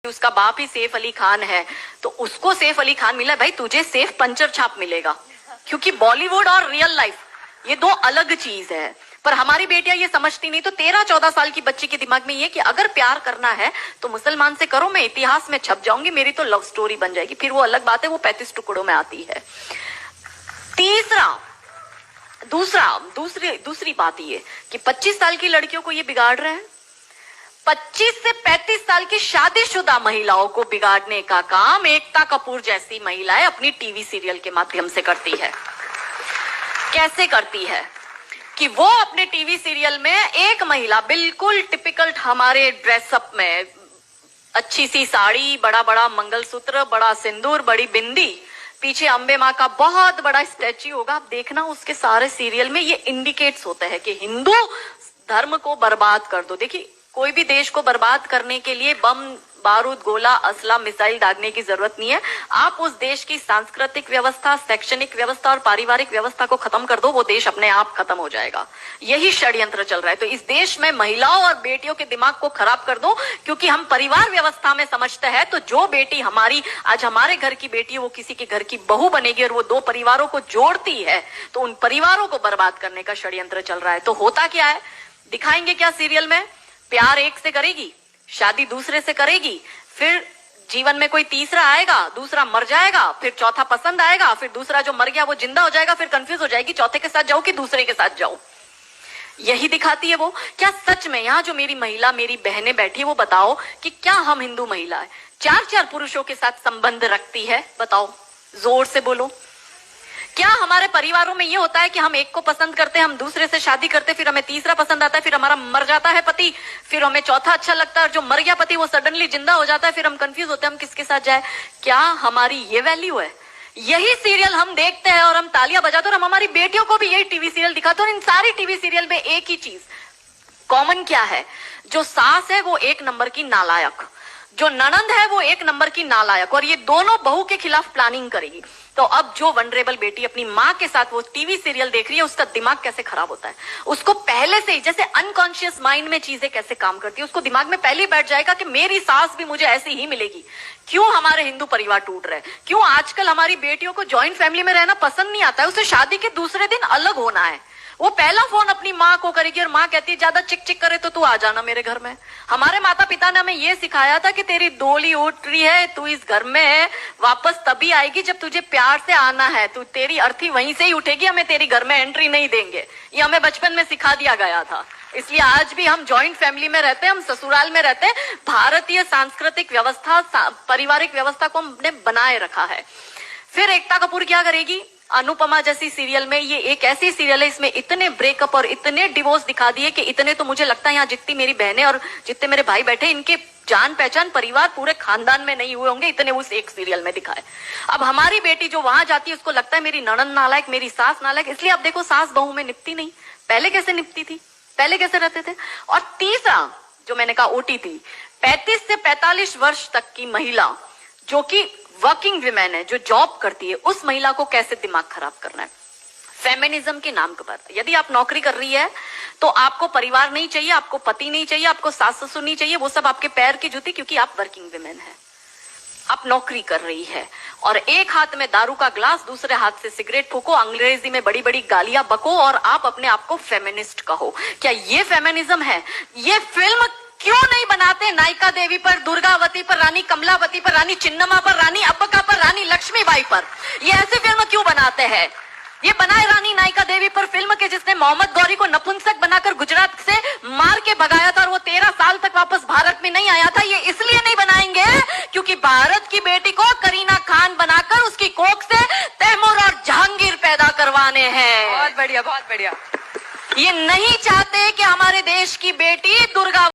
उसका बाप ही सैफ अली खान है तो उसको सैफ अली खान मिला, भाई तुझे सैफ पंचर छाप मिलेगा, क्योंकि बॉलीवुड और रियल लाइफ ये दो अलग चीज है। पर हमारी बेटियां ये समझती नहीं। तो 13-14 साल की बच्ची के दिमाग में ये कि अगर प्यार करना है तो मुसलमान से करो, मैं इतिहास में छप जाऊंगी, मेरी तो लव स्टोरी बन जाएगी। फिर वो अलग बात है, वो 35 टुकड़ों में आती है। दूसरी बात ये कि 25 साल की लड़कियों को ये बिगाड़ रहे हैं। 25 से 35 साल की शादीशुदा महिलाओं को बिगाड़ने का काम एकता कपूर जैसी महिलाएं अपनी टीवी सीरियल के माध्यम से करती है। कैसे करती है कि वो अपने टीवी सीरियल में एक महिला बिल्कुल टिपिकल हमारे ड्रेसअप में, अच्छी सी साड़ी, बड़ा बड़ा मंगलसूत्र, बड़ा सिंदूर, बड़ी बिंदी, पीछे अंबे माँ का बहुत बड़ा स्टैच्यू होगा। आप देखना उसके सारे सीरियल में ये इंडिकेट्स होते हैं कि हिंदू धर्म को बर्बाद कर दो। देखिए, कोई भी देश को बर्बाद करने के लिए बम, बारूद, गोला, असला, मिसाइल दागने की जरूरत नहीं है। आप उस देश की सांस्कृतिक व्यवस्था, शैक्षणिक व्यवस्था और पारिवारिक व्यवस्था को खत्म कर दो, वो देश अपने आप खत्म हो जाएगा। यही षड्यंत्र चल रहा है। तो इस देश में महिलाओं और बेटियों के दिमाग को खराब कर दो, क्योंकि हम परिवार व्यवस्था में समझते हैं तो जो बेटी हमारी आज हमारे घर की बेटी, वो किसी के घर की बहू बनेगी और वो दो परिवारों को जोड़ती है, तो उन परिवारों को बर्बाद करने का षड्यंत्र चल रहा है। तो होता क्या है, दिखाएंगे क्या सीरियल में? प्यार एक से करेगी, शादी दूसरे से करेगी, फिर जीवन में कोई तीसरा आएगा, दूसरा मर जाएगा, फिर चौथा पसंद आएगा, फिर दूसरा जो मर गया वो जिंदा हो जाएगा, फिर कंफ्यूज हो जाएगी चौथे के साथ जाऊं कि दूसरे के साथ जाऊं। यही दिखाती है वो। क्या सच में यहाँ जो मेरी महिला, मेरी बहनें बैठी है, वो बताओ कि क्या हम हिंदू महिला है 4-4 पुरुषों के साथ संबंध रखती है? बताओ, जोर से बोलो। क्या हमारे परिवारों में ये होता है कि हम एक को पसंद करते हैं, हम दूसरे से शादी करते, फिर हमें तीसरा पसंद आता है, फिर हमारा मर जाता है पति, फिर हमें चौथा अच्छा लगता है और जो मर गया पति वो सडनली जिंदा हो जाता है, फिर हम कंफ्यूज होते हैं हम किसके साथ जाए? क्या हमारी ये वैल्यू है? यही सीरियल हम देखते हैं और हम तालियां बजाते हैं और हम हमारी बेटियों को भी यही टीवी सीरियल दिखाते हैं। और इन सारी टीवी सीरियल में एक ही चीज कॉमन क्या है? जो सास है वो एक नंबर की नालायक, जो ननंद है वो एक नंबर की नालायक, और ये दोनों बहू के खिलाफ प्लानिंग करेगी। तो अब जो वनरेबल बेटी अपनी माँ के साथ वो टीवी सीरियल देख रही है, उसका दिमाग कैसे खराब होता है, उसको पहले से ही, जैसे अनकॉन्शियस माइंड में चीजें कैसे काम करती है, उसको दिमाग में पहले ही बैठ जाएगा कि मेरी सास भी मुझे ऐसी ही मिलेगी। क्यों हमारे हिंदू परिवार टूट रहे? क्यों आजकल हमारी बेटियों को ज्वाइंट फैमिली में रहना पसंद नहीं आता है? उसे शादी के दूसरे दिन अलग होना है। वो पहला फोन अपनी माँ को करेगी और माँ कहती है ज्यादा चिक चिक करे तो तू आ जाना मेरे घर में। हमारे माता पिता ने हमें ये सिखाया था कि तेरी डोली उठ रही है, तू इस घर में वापस तभी आएगी जब तुझे प्यार से आना है, तू तेरी अर्थी वहीं से ही उठेगी, हमें तेरी घर में एंट्री नहीं देंगे। ये हमें बचपन में सिखा दिया गया था। इसलिए आज भी हम जॉइंट फैमिली में रहते हैं, हम ससुराल में रहते हैं। भारतीय सांस्कृतिक व्यवस्था, पारिवारिक व्यवस्था को हमने बनाए रखा है। फिर एकता कपूर क्या करेगी? अनुपमा जैसी सीरियल में, ये एक ऐसी सीरियल है इसमें इतने ब्रेकअप और इतने डिवोर्स दिखा दिए कि इतने तो मुझे लगता है यहाँ जितनी मेरी बहनें और जितने मेरे भाई बैठे, इनके जान पहचान परिवार पूरे खानदान में नहीं हुए होंगे, इतने उस एक सीरियल में दिखाए। अब हमारी बेटी जो वहां जाती है उसको लगता है मेरी ननंद नालायक, मेरी सास नालायक। इसलिए अब देखो सास बहू में निपटी नहीं। पहले कैसे निपटी थी, पहले कैसे रहते थे? और तीसरा जो मैंने कहा OTT, 35 से 45 वर्ष तक की महिला जो कि वर्किंग विमेन है, जो जॉब करती है, उस महिला को कैसे दिमाग खराब करना है फेमिनिज्म के नाम पर। यदि आप नौकरी कर रही है तो आपको परिवार नहीं चाहिए, आपको पति नहीं चाहिए, आपको सास ससुर नहीं चाहिए, वो सब आपके पैर की जूती, क्योंकि आप वर्किंग विमेन है, आप नौकरी कर रही है। और एक हाथ में दारू का ग्लास, दूसरे हाथ से सिगरेट फूको, अंग्रेजी में बड़ी बड़ी गालियां बको और आप अपने आप को फेमिनिस्ट कहो। क्या ये फेमिनिज्म है? ये फिल्म क्यों नहीं बनाते नायिका देवी पर, दुर्गावती पर, रानी कमलावती पर, रानी चिन्नमा पर, रानी अब्बका पर, रानी लक्ष्मीबाई पर? ये ऐसी फिल्म क्यों बनाते हैं? ये बनाए रानी नायिका देवी पर फिल्म के जिसने मोहम्मद गौरी को नपुंसक बनाकर गुजरात से मार के भगाया था और वो 13 साल तक वापस भारत में नहीं आया था। ये इसलिए नहीं बनाएंगे क्योंकि भारत की बेटी को करीना खान बनाकर उसकी कोख से तैमूर और जहांगीर पैदा करवाने हैं। बहुत बढ़िया, बहुत बढ़िया। ये नहीं चाहते कि हमारे देश की बेटी दुर्गा